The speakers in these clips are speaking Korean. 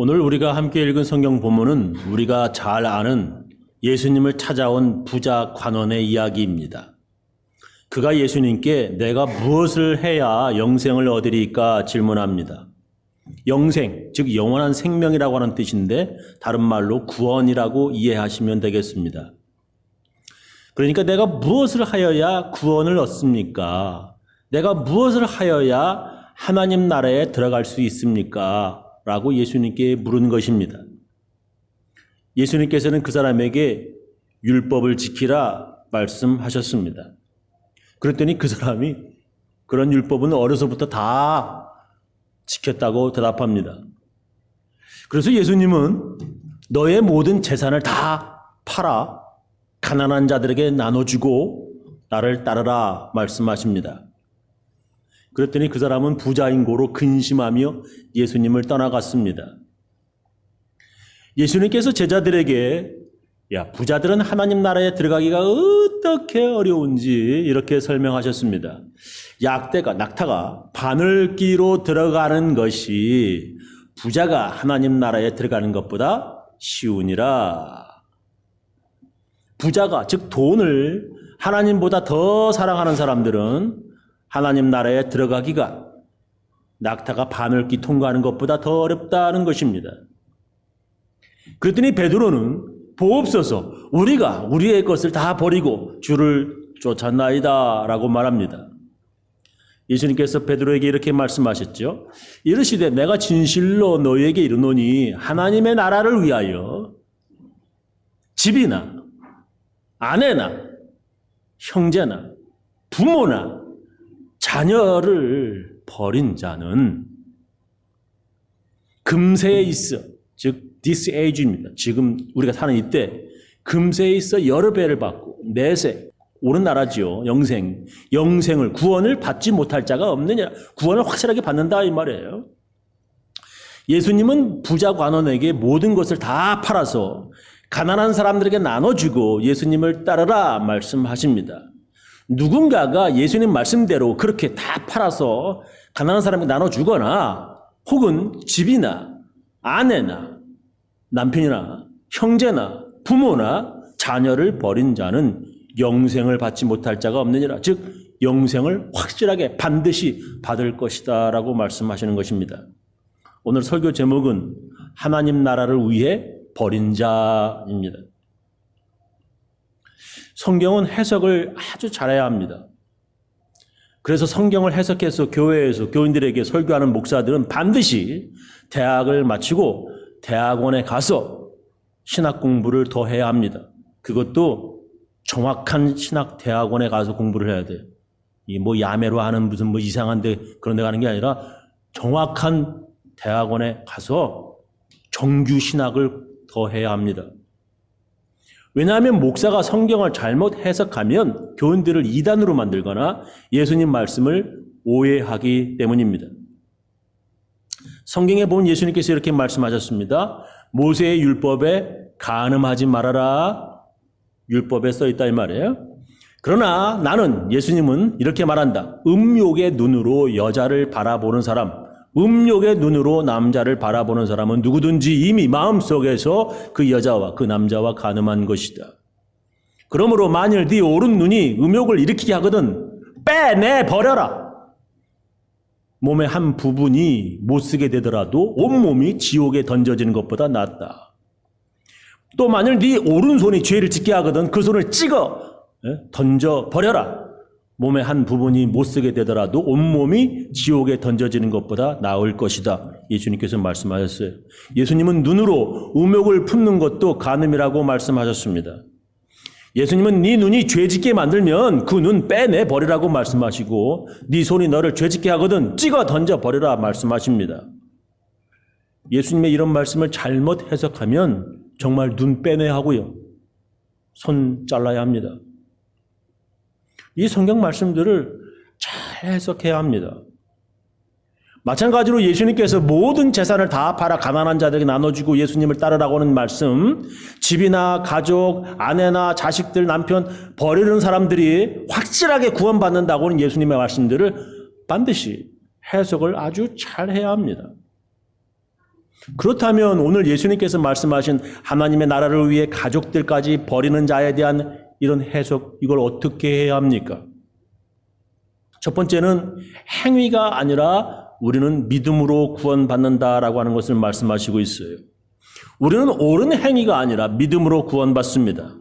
오늘 우리가 함께 읽은 성경 본문은 우리가 잘 아는 예수님을 찾아온 부자 관원의 이야기입니다. 그가 예수님께 내가 무엇을 해야 영생을 얻으리까 질문합니다. 영생, 즉 영원한 생명이라고 하는 뜻인데 다른 말로 구원이라고 이해하시면 되겠습니다. 그러니까 내가 무엇을 하여야 구원을 얻습니까? 내가 무엇을 하여야 하나님 나라에 들어갈 수 있습니까? 라고 예수님께 물은 것입니다. 예수님께서는 그 사람에게 율법을 지키라 말씀하셨습니다. 그랬더니 그 사람이 그런 율법은 어려서부터 다 지켰다고 대답합니다. 그래서 예수님은 너의 모든 재산을 다 팔아 가난한 자들에게 나눠주고 나를 따르라 말씀하십니다. 그랬더니 그 사람은 부자인 고로 근심하며 예수님을 떠나갔습니다. 예수님께서 제자들에게 야, 부자들은 하나님 나라에 들어가기가 어떻게 어려운지 이렇게 설명하셨습니다. 낙타가 바늘기로 들어가는 것이 부자가 하나님 나라에 들어가는 것보다 쉬우니라. 부자가, 즉 돈을 하나님보다 더 사랑하는 사람들은 하나님 나라에 들어가기가 낙타가 바늘기 통과하는 것보다 더 어렵다는 것입니다. 그랬더니 베드로는 보옵소서 우리가 우리의 것을 다 버리고 주를 쫓았나이다 라고 말합니다. 예수님께서 베드로에게 이렇게 말씀하셨죠. 이르시되 내가 진실로 너희에게 이르노니 하나님의 나라를 위하여 집이나 아내나 형제나 부모나 자녀를 버린 자는 금세에 있어, 즉 this age입니다. 지금 우리가 사는 이때 금세에 있어 여러 배를 받고 내세 오는 나라지요. 영생을 구원을 받지 못할 자가 없느냐. 구원을 확실하게 받는다 이 말이에요. 예수님은 부자 관원에게 모든 것을 다 팔아서 가난한 사람들에게 나눠주고 예수님을 따르라 말씀하십니다. 누군가가 예수님 말씀대로 그렇게 다 팔아서 가난한 사람에게 나눠주거나 혹은 집이나 아내나 남편이나 형제나 부모나 자녀를 버린 자는 영생을 받지 못할 자가 없느니라. 즉 영생을 확실하게 반드시 받을 것이다 라고 말씀하시는 것입니다. 오늘 설교 제목은 하나님 나라를 위해 버린 자입니다. 성경은 해석을 아주 잘해야 합니다. 그래서 성경을 해석해서 교회에서 교인들에게 설교하는 목사들은 반드시 대학을 마치고 대학원에 가서 신학 공부를 더 해야 합니다. 그것도 정확한 신학 대학원에 가서 공부를 해야 돼요. 이 야매로 하는 무슨 이상한데 그런 데 가는 게 아니라 정확한 대학원에 가서 정규 신학을 더 해야 합니다. 왜냐하면 목사가 성경을 잘못 해석하면 교인들을 이단으로 만들거나 예수님 말씀을 오해하기 때문입니다. 성경에 보면 예수님께서 이렇게 말씀하셨습니다. 모세의 율법에 간음하지 말아라. 율법에 써있다 이 말이에요. 그러나 예수님은 이렇게 말한다. 음욕의 눈으로 여자를 바라보는 사람, 음욕의 눈으로 남자를 바라보는 사람은 누구든지 이미 마음속에서 그 여자와 그 남자와 간음한 것이다. 그러므로 만일 네 오른 눈이 음욕을 일으키게 하거든 빼내버려라. 몸의 한 부분이 못쓰게 되더라도 온몸이 지옥에 던져지는 것보다 낫다. 또 만일 네 오른손이 죄를 짓게 하거든 그 손을 찍어 던져버려라. 몸의 한 부분이 못쓰게 되더라도 온몸이 지옥에 던져지는 것보다 나을 것이다. 예수님께서 말씀하셨어요. 예수님은 눈으로 음욕을 품는 것도 간음이라고 말씀하셨습니다. 예수님은 네 눈이 죄짓게 만들면 그 눈 빼내버리라고 말씀하시고 네 손이 너를 죄짓게 하거든 찍어 던져버리라 말씀하십니다. 예수님의 이런 말씀을 잘못 해석하면 정말 눈 빼내야 하고요. 손 잘라야 합니다. 이 성경 말씀들을 잘 해석해야 합니다. 마찬가지로 예수님께서 모든 재산을 다 팔아 가난한 자들에게 나눠주고 예수님을 따르라고 하는 말씀, 집이나 가족, 아내나 자식들, 남편 버리는 사람들이 확실하게 구원받는다고 하는 예수님의 말씀들을 반드시 해석을 아주 잘 해야 합니다. 그렇다면 오늘 예수님께서 말씀하신 하나님의 나라를 위해 가족들까지 버리는 자에 대한 이런 해석, 이걸 어떻게 해야 합니까? 첫 번째는 행위가 아니라 우리는 믿음으로 구원받는다라고 하는 것을 말씀하시고 있어요. 우리는 옳은 행위가 아니라 믿음으로 구원받습니다.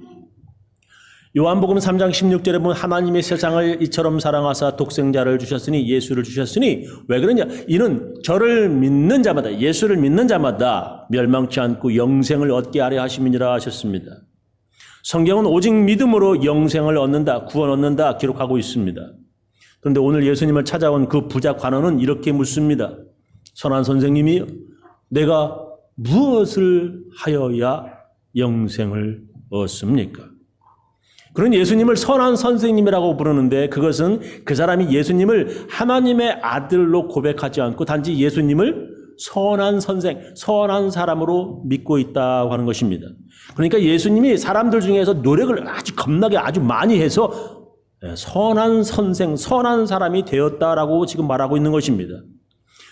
요한복음 3장 16절에 보면 하나님의 세상을 이처럼 사랑하사 독생자를 주셨으니, 예수를 주셨으니, 왜 그러냐? 이는 저를 믿는 자마다, 예수를 믿는 자마다 멸망치 않고 영생을 얻게 하려 하심이니라 하셨습니다. 성경은 오직 믿음으로 영생을 얻는다, 구원 얻는다 기록하고 있습니다. 그런데 오늘 예수님을 찾아온 그 부자 관원은 이렇게 묻습니다. 선한 선생님이 내가 무엇을 하여야 영생을 얻습니까? 그런 예수님을 선한 선생님이라고 부르는데, 그것은 그 사람이 예수님을 하나님의 아들로 고백하지 않고 단지 예수님을 선한 선생, 선한 사람으로 믿고 있다고 하는 것입니다. 그러니까 예수님이 사람들 중에서 노력을 아주 겁나게 아주 많이 해서 선한 선생, 선한 사람이 되었다라고 지금 말하고 있는 것입니다.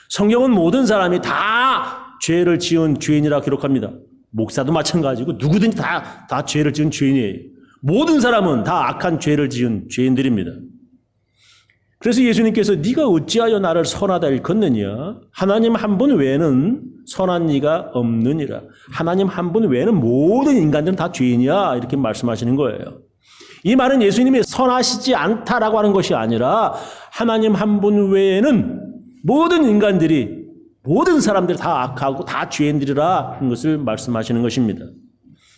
성경은 모든 사람이 다 죄를 지은 죄인이라 기록합니다. 목사도 마찬가지고 누구든지 다 죄를 지은 죄인이에요. 모든 사람은 다 악한 죄를 지은 죄인들입니다. 그래서 예수님께서 네가 어찌하여 나를 선하다 일컫느냐? 하나님 한 분 외에는 선한 이가 없느니라. 하나님 한 분 외에는 모든 인간들은 다 죄인이야, 이렇게 말씀하시는 거예요. 이 말은 예수님이 선하시지 않다라고 하는 것이 아니라 하나님 한 분 외에는 모든 인간들이, 모든 사람들이 다 악하고 다 죄인들이라 하는 것을 말씀하시는 것입니다.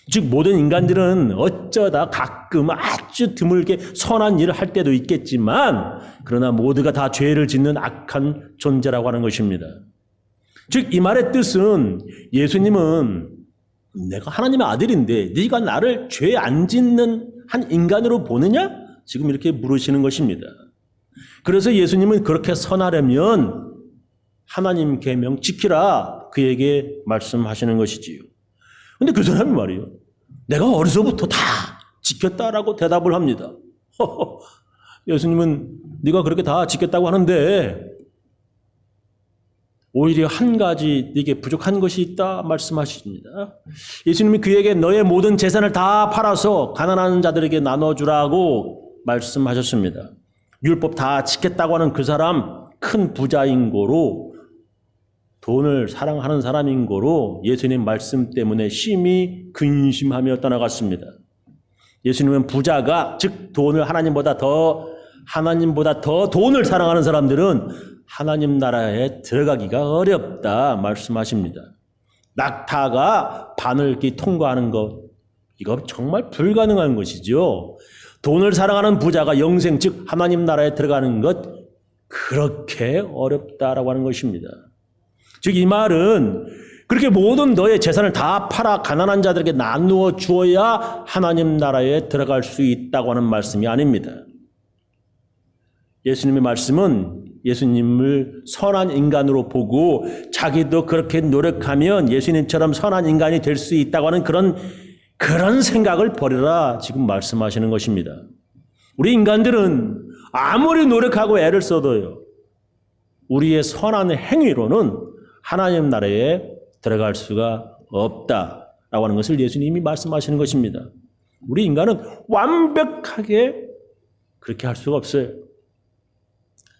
즉 모든 인간들은 어쩌다 가끔 아주 드물게 선한 일을 할 때도 있겠지만, 그러나 모두가 다 죄를 짓는 악한 존재라고 하는 것입니다. 즉 이 말의 뜻은 예수님은 내가 하나님의 아들인데 네가 나를 죄 안 짓는 한 인간으로 보느냐? 지금 이렇게 물으시는 것입니다. 그래서 예수님은 그렇게 선하려면 하나님 계명 지키라, 그에게 말씀하시는 것이지요. 근데 그 사람이 말이에요, 내가 어려서부터 다 지켰다라고 대답을 합니다. 예수님은 네가 그렇게 다 지켰다고 하는데 오히려 한 가지 네게 부족한 것이 있다 말씀하십니다. 예수님이 그에게 너의 모든 재산을 다 팔아서 가난한 자들에게 나눠주라고 말씀하셨습니다. 율법 다 지켰다고 하는 그 사람 큰 부자인 고로, 돈을 사랑하는 사람인 고로 예수님 말씀 때문에 심히 근심하며 떠나갔습니다. 예수님은 부자가, 즉 돈을 하나님보다 더 돈을 사랑하는 사람들은 하나님 나라에 들어가기가 어렵다 말씀하십니다. 낙타가 바늘길 통과하는 것, 이거 정말 불가능한 것이죠. 돈을 사랑하는 부자가 영생, 즉 하나님 나라에 들어가는 것, 그렇게 어렵다라고 하는 것입니다. 즉 이 말은 그렇게 모든 너의 재산을 다 팔아 가난한 자들에게 나누어 주어야 하나님 나라에 들어갈 수 있다고 하는 말씀이 아닙니다. 예수님의 말씀은 예수님을 선한 인간으로 보고 자기도 그렇게 노력하면 예수님처럼 선한 인간이 될 수 있다고 하는 그런 생각을 버려라, 지금 말씀하시는 것입니다. 우리 인간들은 아무리 노력하고 애를 써도요, 우리의 선한 행위로는 하나님 나라에 들어갈 수가 없다라고 하는 것을 예수님이 말씀하시는 것입니다. 우리 인간은 완벽하게 그렇게 할 수가 없어요.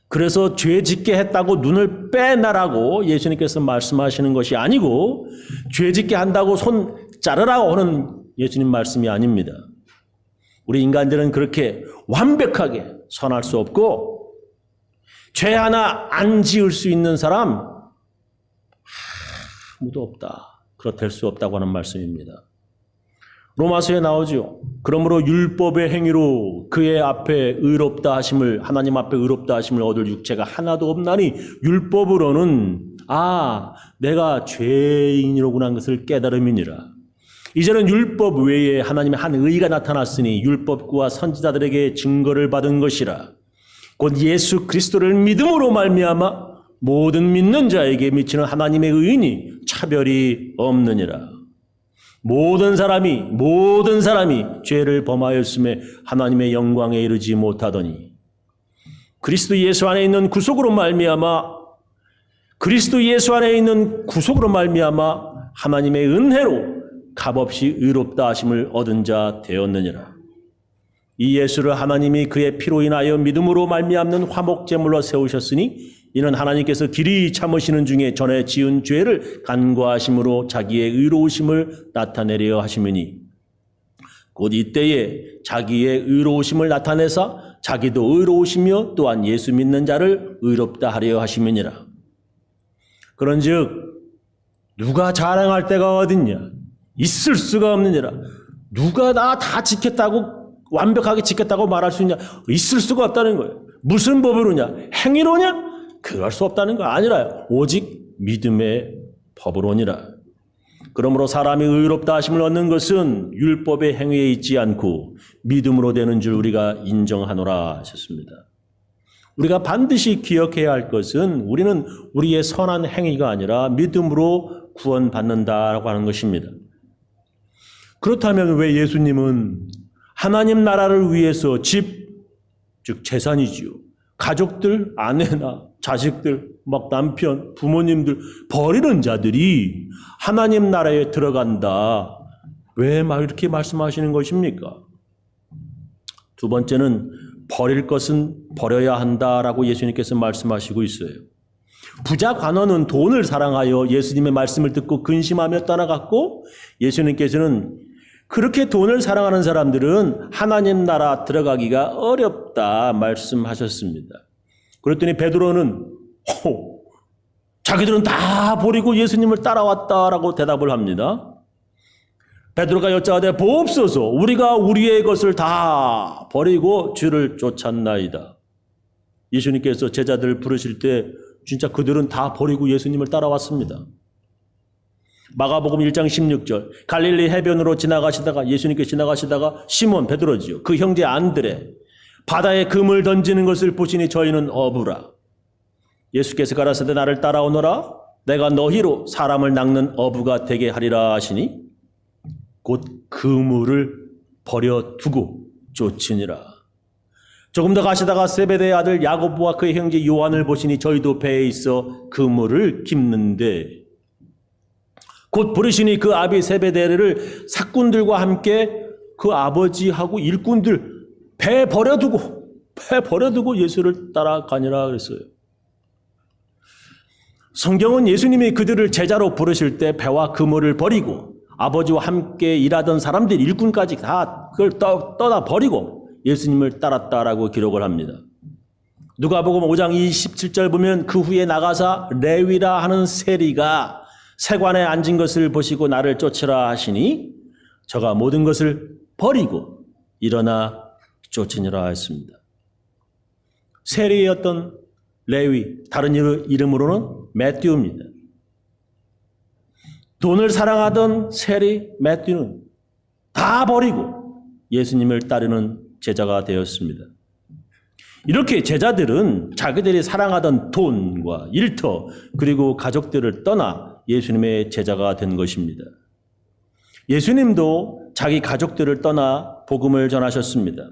그래서 죄 짓게 했다고 눈을 빼놔라고 예수님께서 말씀하시는 것이 아니고, 죄 짓게 한다고 손 자르라고 하는 예수님 말씀이 아닙니다. 우리 인간들은 그렇게 완벽하게 선할 수 없고, 죄 하나 안 지을 수 있는 사람 아무도 없다. 그렇될 수 없다고 하는 말씀입니다. 로마서에 나오죠. 그러므로 율법의 행위로 그의 앞에 의롭다 하심을, 하나님 앞에 의롭다 하심을 얻을 육체가 하나도 없나니 율법으로는 내가 죄인이로구나 하는 것을 깨달음이니라. 이제는 율법 외에 하나님의 한 의가 나타났으니 율법과 선지자들에게 증거를 받은 것이라. 곧 예수 그리스도를 믿음으로 말미암아 모든 믿는 자에게 미치는 하나님의 의인이 차별이 없느니라. 모든 사람이 죄를 범하였음에 하나님의 영광에 이르지 못하더니 그리스도 예수 안에 있는 구속으로 말미암아 그리스도 예수 안에 있는 구속으로 말미암아 하나님의 은혜로 값없이 의롭다 하심을 얻은 자 되었느니라. 이 예수를 하나님이 그의 피로 인하여 믿음으로 말미암는 화목제물로 세우셨으니 이는 하나님께서 길이 참으시는 중에 전에 지은 죄를 간과하심으로 자기의 의로우심을 나타내려 하심이니 곧 이때에 자기의 의로우심을 나타내사 자기도 의로우시며 또한 예수 믿는 자를 의롭다 하려 하심이니라. 그런즉 누가 자랑할 데가 어딨냐? 있을 수가 없느니라. 누가 나 다 지켰다고 완벽하게 지켰다고 말할 수 있냐? 있을 수가 없다는 거예요. 무슨 법으로냐? 행위로냐? 그럴 수 없다는 거 아니라요. 오직 믿음의 법으로니라. 그러므로 사람이 의롭다 하심을 얻는 것은 율법의 행위에 있지 않고 믿음으로 되는 줄 우리가 인정하노라 하셨습니다. 우리가 반드시 기억해야 할 것은 우리는 우리의 선한 행위가 아니라 믿음으로 구원받는다라고 하는 것입니다. 그렇다면 왜 예수님은 하나님 나라를 위해서 집, 즉 재산이지요. 가족들, 아내나 자식들, 막 남편, 부모님들 버리는 자들이 하나님 나라에 들어간다. 왜 이렇게 말씀하시는 것입니까? 두 번째는 버릴 것은 버려야 한다라고 예수님께서 말씀하시고 있어요. 부자 관원은 돈을 사랑하여 예수님의 말씀을 듣고 근심하며 떠나갔고 예수님께서는 그렇게 돈을 사랑하는 사람들은 하나님 나라 들어가기가 어렵다 말씀하셨습니다. 그랬더니 베드로는 자기들은 다 버리고 예수님을 따라왔다라고 대답을 합니다. 베드로가 여짜오되 보옵소서 우리가 우리의 것을 다 버리고 주를 쫓았나이다. 예수님께서 제자들을 부르실 때 진짜 그들은 다 버리고 예수님을 따라왔습니다. 마가복음 1장 16절 갈릴리 해변으로 지나가시다가 예수님께서 지나가시다가 시몬 베드로지요. 그 형제 안드레 바다에 금을 던지는 것을 보시니 저희는 어부라. 예수께서 가라사대 나를 따라오너라 내가 너희로 사람을 낚는 어부가 되게 하리라 하시니 곧 그물을 버려두고 쫓으니라. 조금 더 가시다가 세베대의 아들 야고보와 그의 형제 요한을 보시니 저희도 배에 있어 그물을 깁는데 곧 부르시니 그 아비 세베대를 사꾼들과 함께 그 아버지하고 일꾼들 배 버려두고 예수를 따라가니라 그랬어요. 성경은 예수님이 그들을 제자로 부르실 때 배와 그물을 버리고 아버지와 함께 일하던 사람들 일꾼까지 다 그걸 떠나 버리고 예수님을 따랐다라고 기록을 합니다. 누가복음 5장 27절 보면 그 후에 나가사 레위라 하는 세리가 세관에 앉은 것을 보시고 나를 쫓으라 하시니 저가 모든 것을 버리고 일어나 쫓으니라 했습니다. 세리였던 레위, 다른 이름으로는 매튜입니다. 돈을 사랑하던 세리 매튜는 다 버리고 예수님을 따르는 제자가 되었습니다. 이렇게 제자들은 자기들이 사랑하던 돈과 일터 그리고 가족들을 떠나 예수님의 제자가 된 것입니다. 예수님도 자기 가족들을 떠나 복음을 전하셨습니다.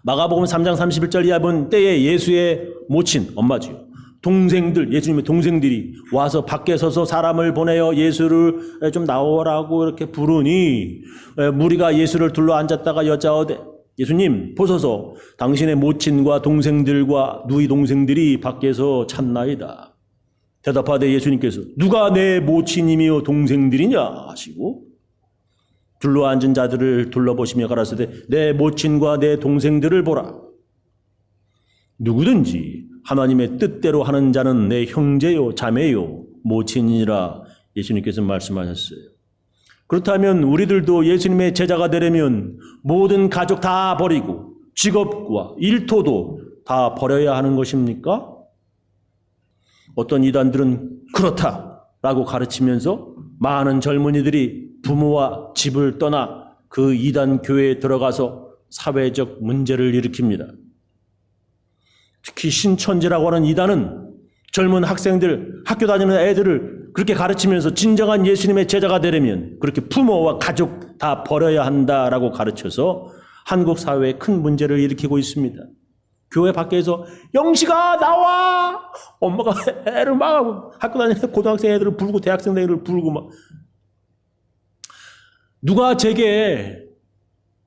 마가복음 3장 31절 이하 본 때에 예수의 모친, 엄마지요. 동생들, 예수님의 동생들이 와서 밖에 서서 사람을 보내어 예수를 좀 나오라고 이렇게 부르니 무리가 예수를 둘러 앉았다가 여짜오되 예수님 보소서 당신의 모친과 동생들과 누이 동생들이 밖에서 찾나이다. 대답하되 예수님께서 누가 내 모친이며 동생들이냐 하시고 둘러앉은 자들을 둘러보시며 가라사대 내 모친과 내 동생들을 보라. 누구든지 하나님의 뜻대로 하는 자는 내 형제요 자매요 모친이니라 예수님께서 말씀하셨어요. 그렇다면 우리들도 예수님의 제자가 되려면 모든 가족 다 버리고 직업과 일터도 다 버려야 하는 것입니까? 어떤 이단들은 그렇다라고 가르치면서 많은 젊은이들이 부모와 집을 떠나 그 이단 교회에 들어가서 사회적 문제를 일으킵니다. 특히 신천지라고 하는 이단은 젊은 학생들, 학교 다니는 애들을 그렇게 가르치면서 진정한 예수님의 제자가 되려면 그렇게 부모와 가족 다 버려야 한다라고 가르쳐서 한국 사회에 큰 문제를 일으키고 있습니다. 교회 밖에서 영식아 나와! 엄마가 애를 막 학교 다니는 고등학생 애들을 부르고 대학생 애들을 부르고 막 누가 제게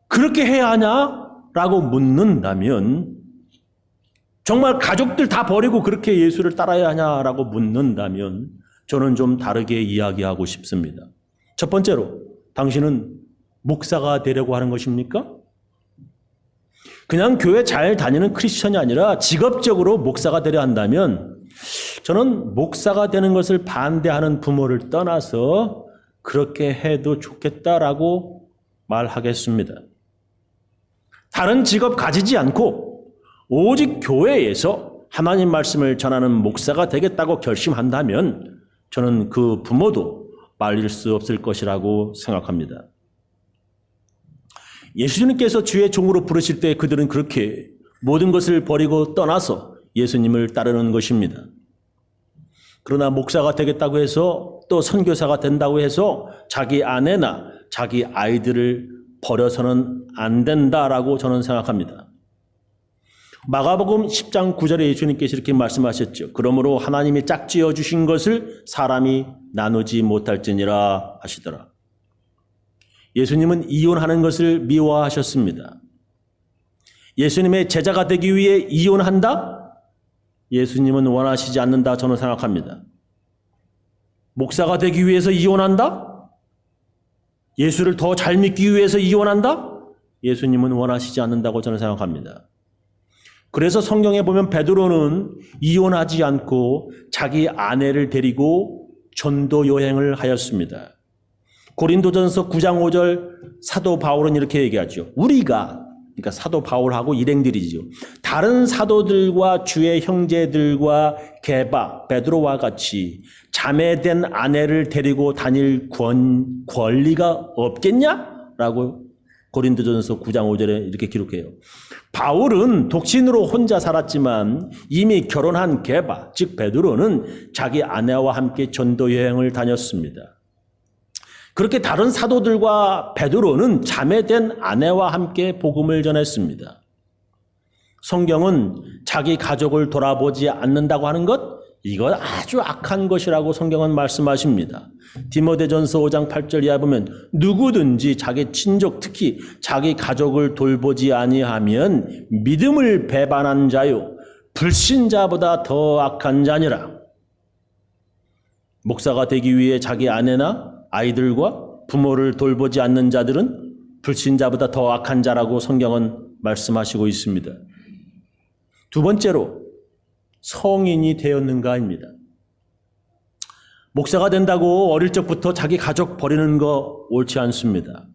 그렇게 해야 하냐? 라고 묻는다면 정말 가족들 다 버리고 그렇게 예수를 따라야 하냐라고 묻는다면 저는 좀 다르게 이야기하고 싶습니다. 첫 번째로 당신은 목사가 되려고 하는 것입니까? 그냥 교회 잘 다니는 크리스천이 아니라 직업적으로 목사가 되려 한다면 저는 목사가 되는 것을 반대하는 부모를 떠나서 그렇게 해도 좋겠다라고 말하겠습니다. 다른 직업 가지지 않고 오직 교회에서 하나님 말씀을 전하는 목사가 되겠다고 결심한다면 저는 그 부모도 말릴 수 없을 것이라고 생각합니다. 예수님께서 주의 종으로 부르실 때 그들은 그렇게 모든 것을 버리고 떠나서 예수님을 따르는 것입니다. 그러나 목사가 되겠다고 해서 또 선교사가 된다고 해서 자기 아내나 자기 아이들을 버려서는 안 된다라고 저는 생각합니다. 마가복음 10장 9절에 예수님께서 이렇게 말씀하셨죠. 그러므로 하나님이 짝지어 주신 것을 사람이 나누지 못할지니라 하시더라. 예수님은 이혼하는 것을 미워하셨습니다. 예수님의 제자가 되기 위해 이혼한다? 예수님은 원하시지 않는다 저는 생각합니다. 목사가 되기 위해서 이혼한다? 예수를 더 잘 믿기 위해서 이혼한다? 예수님은 원하시지 않는다고 저는 생각합니다. 그래서 성경에 보면 베드로는 이혼하지 않고 자기 아내를 데리고 전도 여행을 하였습니다. 고린도전서 9장 5절 사도 바울은 이렇게 얘기하죠. 우리가, 그러니까 사도 바울하고 일행들이죠. 다른 사도들과 주의 형제들과 게바, 베드로와 같이 자매된 아내를 데리고 다닐 권리가 없겠냐? 라고 고린도전서 9장 5절에 이렇게 기록해요. 바울은 독신으로 혼자 살았지만 이미 결혼한 게바, 즉 베드로는 자기 아내와 함께 전도 여행을 다녔습니다. 그렇게 다른 사도들과 베드로는 자매된 아내와 함께 복음을 전했습니다. 성경은 자기 가족을 돌아보지 않는다고 하는 것, 이건 아주 악한 것이라고 성경은 말씀하십니다. 디모데전서 5장 8절 이하 보면 누구든지 자기 친족 특히 자기 가족을 돌보지 아니하면 믿음을 배반한 자요 불신자보다 더 악한 자니라. 목사가 되기 위해 자기 아내나 아이들과 부모를 돌보지 않는 자들은 불신자보다 더 악한 자라고 성경은 말씀하시고 있습니다. 두 번째로 성인이 되었는가입니다. 목사가 된다고 어릴 적부터 자기 가족 버리는 거 옳지 않습니다.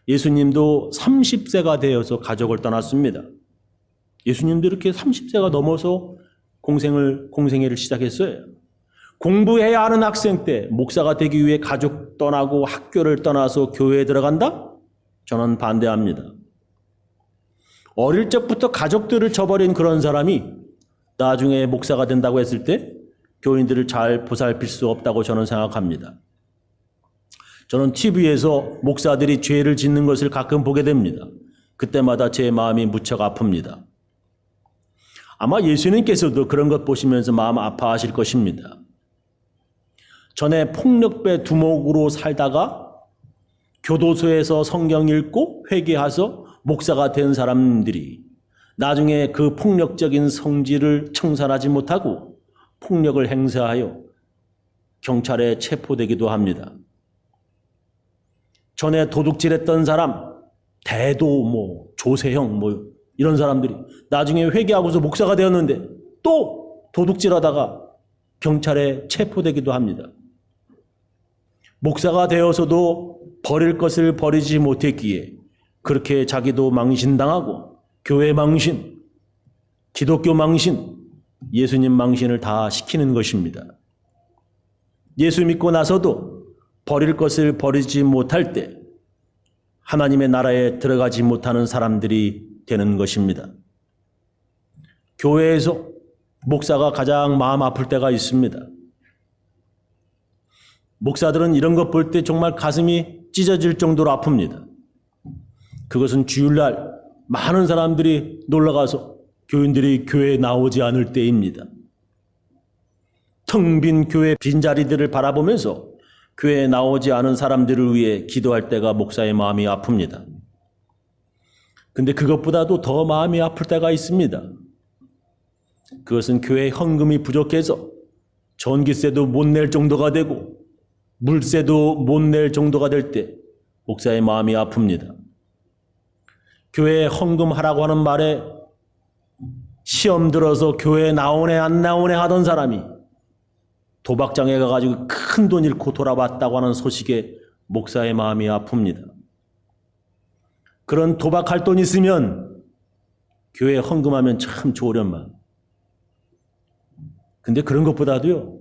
예수님도 30세가 되어서 가족을 떠났습니다. 예수님도 이렇게 30세가 넘어서 공생애를 시작했어요. 공부해야 하는 학생 때 목사가 되기 위해 가족 떠나고 학교를 떠나서 교회에 들어간다? 저는 반대합니다. 어릴 적부터 가족들을 저버린 그런 사람이 나중에 목사가 된다고 했을 때 교인들을 잘 보살필 수 없다고 저는 생각합니다. 저는 TV에서 목사들이 죄를 짓는 것을 가끔 보게 됩니다. 그때마다 제 마음이 무척 아픕니다. 아마 예수님께서도 그런 것 보시면서 마음 아파하실 것입니다. 전에 폭력배 두목으로 살다가 교도소에서 성경 읽고 회개해서 목사가 된 사람들이 나중에 그 폭력적인 성질을 청산하지 못하고 폭력을 행사하여 경찰에 체포되기도 합니다. 전에 도둑질했던 사람, 대도, 조세형, 이런 사람들이 나중에 회개하고서 목사가 되었는데 또 도둑질하다가 경찰에 체포되기도 합니다. 목사가 되어서도 버릴 것을 버리지 못했기에 그렇게 자기도 망신당하고 교회 망신, 기독교 망신, 예수님 망신을 다 시키는 것입니다. 예수 믿고 나서도 버릴 것을 버리지 못할 때 하나님의 나라에 들어가지 못하는 사람들이 되는 것입니다. 교회에서 목사가 가장 마음 아플 때가 있습니다. 목사들은 이런 것 볼 때 정말 가슴이 찢어질 정도로 아픕니다. 그것은 주일날 많은 사람들이 놀러가서 교인들이 교회에 나오지 않을 때입니다. 텅 빈 교회 빈자리들을 바라보면서 교회에 나오지 않은 사람들을 위해 기도할 때가 목사의 마음이 아픕니다. 근데 그것보다도 더 마음이 아플 때가 있습니다. 그것은 교회 헌금이 부족해서 전기세도 못 낼 정도가 되고 물세도 못 낼 정도가 될 때 목사의 마음이 아픕니다. 교회에 헌금하라고 하는 말에 시험 들어서 교회에 나오네 안 나오네 하던 사람이 도박장에 가가지고 큰 돈 잃고 돌아왔다고 하는 소식에 목사의 마음이 아픕니다. 그런 도박할 돈 있으면 교회에 헌금하면 참 좋으련만. 근데 그런 것보다도요,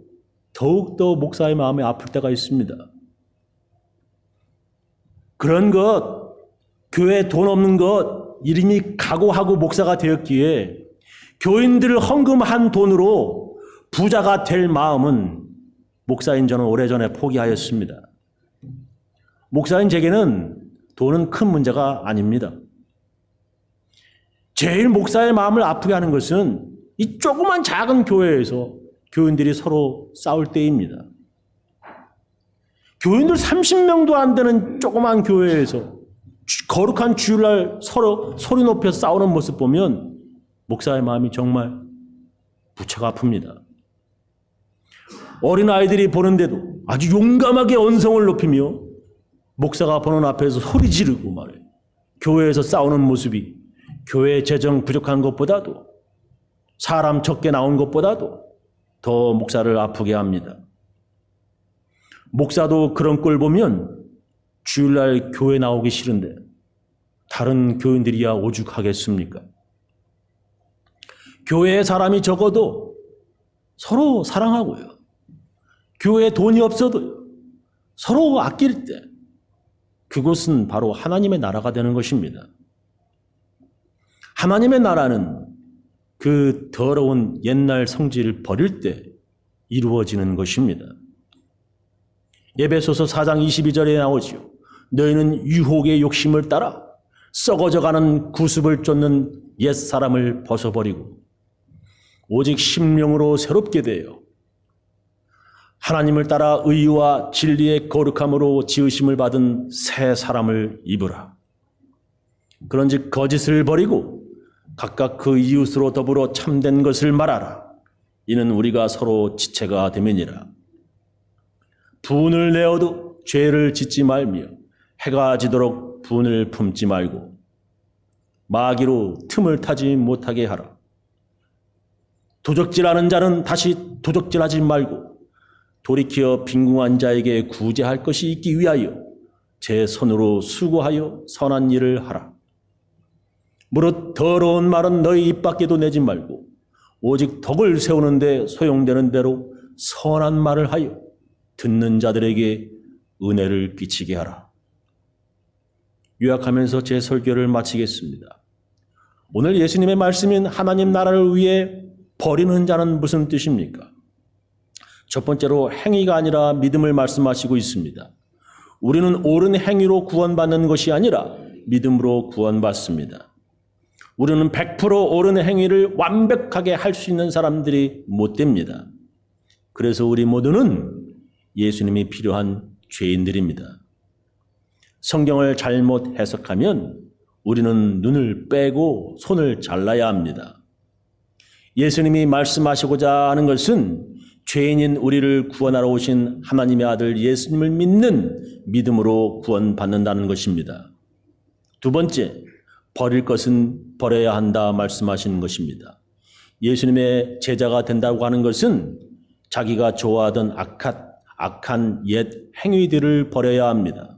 더욱더 목사의 마음이 아플 때가 있습니다. 그런 것, 교회에 돈 없는 것, 이름이 각오하고 목사가 되었기에 교인들을 헌금한 돈으로 부자가 될 마음은 목사인 저는 오래전에 포기하였습니다. 목사인 제게는 돈은 큰 문제가 아닙니다. 제일 목사의 마음을 아프게 하는 것은 이 조그만 작은 교회에서 교인들이 서로 싸울 때입니다. 교인들 30명도 안 되는 조그만 교회에서 거룩한 주일날 서로 소리 높여 싸우는 모습 보면 목사의 마음이 정말 부채가 아픕니다. 어린아이들이 보는데도 아주 용감하게 언성을 높이며 목사가 보는 앞에서 소리 지르고 말해요. 교회에서 싸우는 모습이 교회 재정 부족한 것보다도 사람 적게 나온 것보다도 더 목사를 아프게 합니다. 목사도 그런 꼴 보면 주일날 교회 나오기 싫은데 다른 교인들이야 오죽하겠습니까? 교회에 사람이 적어도 서로 사랑하고요. 교회에 돈이 없어도 서로 아낄 때 그곳은 바로 하나님의 나라가 되는 것입니다. 하나님의 나라는 그 더러운 옛날 성질을 버릴 때 이루어지는 것입니다. 에베소서 4장 22절에 나오지요. 너희는 유혹의 욕심을 따라 썩어져가는 구습을 쫓는 옛사람을 벗어버리고 오직 심령으로 새롭게 되어 하나님을 따라 의와 진리의 거룩함으로 지으심을 받은 새 사람을 입으라. 그런즉 거짓을 버리고 각각 그 이웃으로 더불어 참된 것을 말하라. 이는 우리가 서로 지체가 됨이니라. 분을 내어도 죄를 짓지 말며 해가 지도록 분을 품지 말고 마귀로 틈을 타지 못하게 하라. 도적질하는 자는 다시 도적질하지 말고 돌이켜 빈궁한 자에게 구제할 것이 있기 위하여 제 손으로 수고하여 선한 일을 하라. 무릇 더러운 말은 너희 입 밖에도 내지 말고 오직 덕을 세우는 데 소용되는 대로 선한 말을 하여 듣는 자들에게 은혜를 끼치게 하라. 요약하면서 제 설교를 마치겠습니다. 오늘 예수님의 말씀인 하나님 나라를 위해 버리는 자는 무슨 뜻입니까? 첫 번째로 행위가 아니라 믿음을 말씀하시고 있습니다. 우리는 옳은 행위로 구원받는 것이 아니라 믿음으로 구원받습니다. 우리는 100% 옳은 행위를 완벽하게 할 수 있는 사람들이 못 됩니다. 그래서 우리 모두는 예수님이 필요한 죄인들입니다. 성경을 잘못 해석하면 우리는 눈을 빼고 손을 잘라야 합니다. 예수님이 말씀하시고자 하는 것은 죄인인 우리를 구원하러 오신 하나님의 아들 예수님을 믿는 믿음으로 구원받는다는 것입니다. 두 번째, 버릴 것은 버려야 한다 말씀하시는 것입니다. 예수님의 제자가 된다고 하는 것은 자기가 좋아하던 악한 옛 행위들을 버려야 합니다.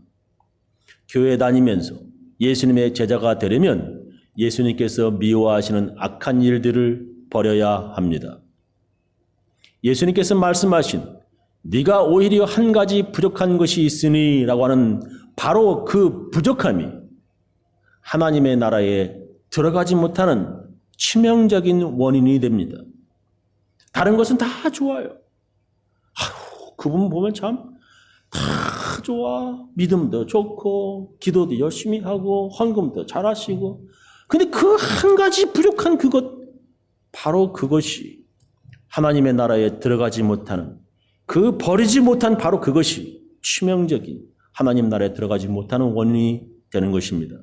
교회 다니면서 예수님의 제자가 되려면 예수님께서 미워하시는 악한 일들을 버려야 합니다. 예수님께서 말씀하신 네가 오히려 한 가지 부족한 것이 있으니 라고 하는 바로 그 부족함이 하나님의 나라에 들어가지 못하는 치명적인 원인이 됩니다. 다른 것은 다 좋아요. 그분 보면 참 다 좋아. 믿음도 좋고 기도도 열심히 하고 헌금도 잘하시고 근데 그 한 가지 부족한 그것, 바로 그것이 하나님의 나라에 들어가지 못하는, 그 버리지 못한 바로 그것이 치명적인 하나님 나라에 들어가지 못하는 원인이 되는 것입니다.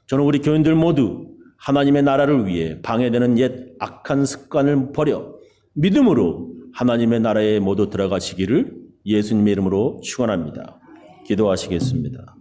저는 우리 교인들 모두 하나님의 나라를 위해 방해되는 옛 악한 습관을 버려 믿음으로 하나님의 나라에 모두 들어가시기를 예수님의 이름으로 축원합니다. 기도하시겠습니다.